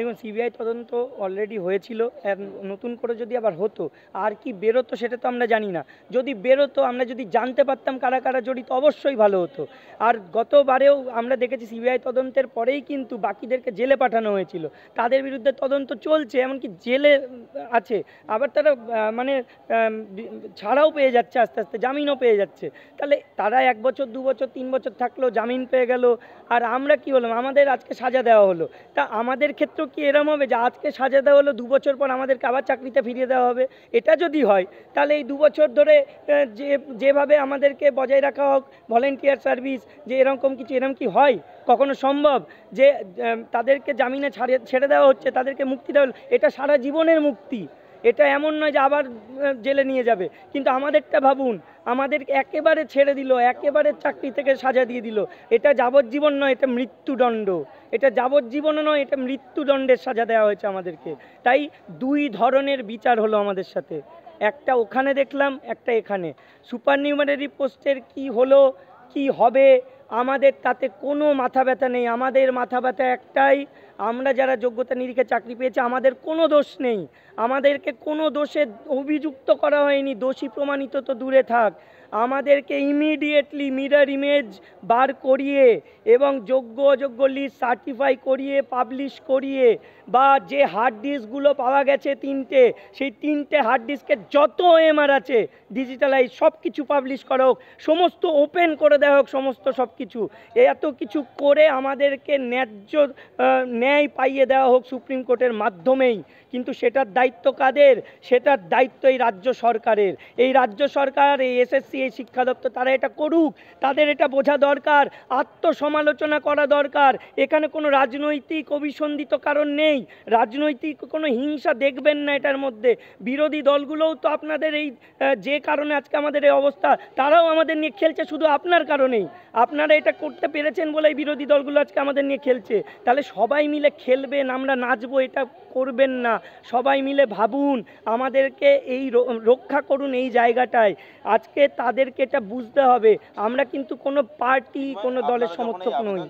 দেখুন সিবিআই তদন্ত অলরেডি হয়েছিল, নতুন করে যদি আবার হতো আর কি বেরোতো সেটা তো আমরা জানি না। যদি বেরোতো, আমরা যদি জানতে পারতাম কারা কারা জড়িত, অবশ্যই ভালো হতো। আর গতবারেও আমরা দেখেছি সিবিআই তদন্তের পরেই কিন্তু বাকিদেরকে জেলে পাঠানো হয়েছিল, তাদের বিরুদ্ধে তদন্ত চলছে, এমনকি জেলে আছে। আবার তারা মানে ছাড়াও পেয়ে যাচ্ছে, আস্তে আস্তে জামিনও পেয়ে যাচ্ছে। তাহলে তারা 1 বছর 2 বছর 3 বছর থাকলো, জামিন পেয়ে গেল, আর আমরা কি হলাম? আমাদের আজকে সাজা দেওয়া হলো। তা আমাদের ক্ষেত্রেও কি এরম হবে যে আজকে সাজা দেওয়া হলো, 2 বছর পর আমাদেরকে আবার চাকরিতে ফিরিয়ে দেওয়া হবে? এটা যদি হয় তাহলে এই 2 বছর ধরে যেভাবে আমাদেরকে বজায় রাখা হোক ভলেন্টিয়ার সার্ভিস, যে এরকম কিছু, এরকম কি হয় কখনো সম্ভব যে তাদেরকে জামিনে ছেড়ে দেওয়া হচ্ছে, তাদেরকে মুক্তি দেওয়া হলো? এটা সারা জীবনের মুক্তি, এটা এমন নয় যে আবার জেলে নিয়ে যাবে। কিন্তু আমাদেরটা ভাবুন, আমাদের একেবারে ছেড়ে দিল, একেবারে চাকরি থেকে সাজা দিয়ে দিল। এটা যাবজ্জীবন নয়, এটা মৃত্যুদণ্ড। এটা যাবজ্জীবনও নয়, এটা মৃত্যুদণ্ডের সাজা দেওয়া হয়েছে আমাদেরকে। তাই 2 ধরনের বিচার হলো আমাদের সাথে, একটা ওখানে দেখলাম, একটা এখানে। সুপারনিউমারি পোস্টের কি হলো কি হবে আমাদের তাতে কোনো মাথা ব্যথা নেই। আমাদের মাথা ব্যথা একটাই, আমরা যারা যোগ্যতা নিরীক্ষে চাকরি পেয়েছি আমাদের কোনো দোষ নেই, আমাদেরকে কোনো দোষে অভিযুক্ত করা হয়নি, দোষী প্রমাণিত তো দূরে থাক। আমাদেরকে ইমিডিয়েটলি মিরর ইমেজ বার করিয়ে এবং যোগ্য অযোগ্য লিস্ট সার্টিফাই করিয়ে পাবলিশ করিয়ে, বা যে হার্ড ডিস্কগুলো পাওয়া গেছে 3টে, সেই 3টে হার্ড ডিস্কের যত এমআর আছে ডিজিটালাইজ সব কিছু পাবলিশ করা হোক, সমস্ত ওপেন করে দেওয়া হোক, সমস্ত সব কিছু। এত কিছু করে আমাদেরকে ন্যায় পাইয়ে দেওয়া হোক সুপ্রিম কোর্টের মাধ্যমেই। কিন্তু সেটার দায়িত্ব কাদের? সেটার দায়িত্ব এই রাজ্য সরকারের। এই রাজ্য সরকার, এই এসএসসি, এই শিক্ষা দপ্তর, তারা এটা করুক। তাদের এটা বোঝা দরকার, আত্মসমালোচনা করা দরকার। এখানে কোনো রাজনৈতিক অভিসন্ধিত কারণ নেই, রাজনৈতিক কোনো হিংসা দেখবেন না এটার মধ্যে। বিরোধী দলগুলোও তো আপনাদের এই যে কারণে আজকে আমাদের এই অবস্থা, তারাও আমাদের নিয়ে খেলছে শুধু আপনার কারণেই। আপনারা এটা করতে পেরেছেন বলেই বিরোধী দলগুলো আজকে আমাদের নিয়ে খেলছে। তাহলে সবাই মিলে খেলবেন, আমরা নাচবো, এটা করবেন না। সবাই মিলে ভাবুন, আমাদেরকে এই রক্ষা করুন এই জায়গাটায়। আজকে তাদেরকে এটা বুঝতে হবে, আমরা কিন্তু কোনো পার্টি, কোনো দলের সমর্থক নই।